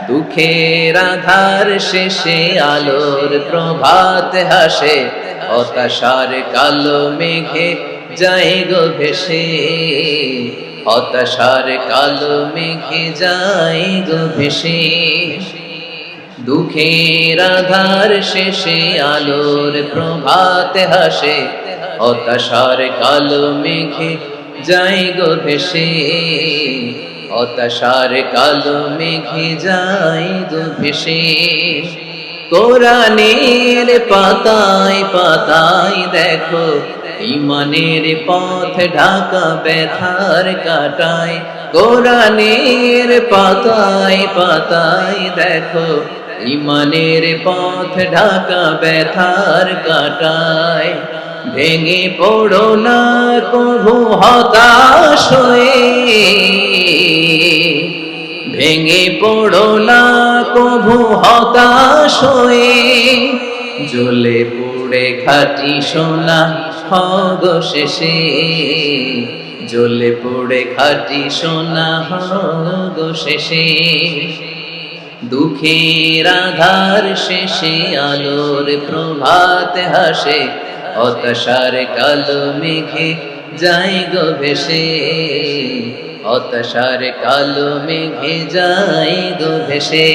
দুঃখের আধার শেষে আলোর প্রভাত হাসে, হতাশার কালো মেঘে যায় গো ভেসে, হতাশার কালো মেঘে যায় গো ভেসে। দুঃখের আধার শেষে আলোর প্রভাত হাসে, হতাশার কালো মেঘে যায় গো ভেসে, হতাশার কালো মেঘে যায় গো ভেসে। কোরআনের পাতায় পাতায় দেখো ঈমানের পথ ঢাকা ব্যথার কাটায়, কোরআনের পাতায় পাতায় দেখো ঈমানের পথ ঢাকা ব্যথার কাটায়। ভেঙে পড়ো না কভু হতাশ হয়ে, ভেঙে পড়ো না কভু হতাশ হয়ে, জ্বলে পুড়ে খাঁটি সোনা হগো শেষে, জ্বলে পুড়ে খাঁটি সোনা হগো শেষে। দুঃখের আধার শেষে আলোর প্রভাত হাসে, হতাশার কালো মেঘে যায় গো ভেসে, হতাশার কালো মেঘে যায় গো ভেসে।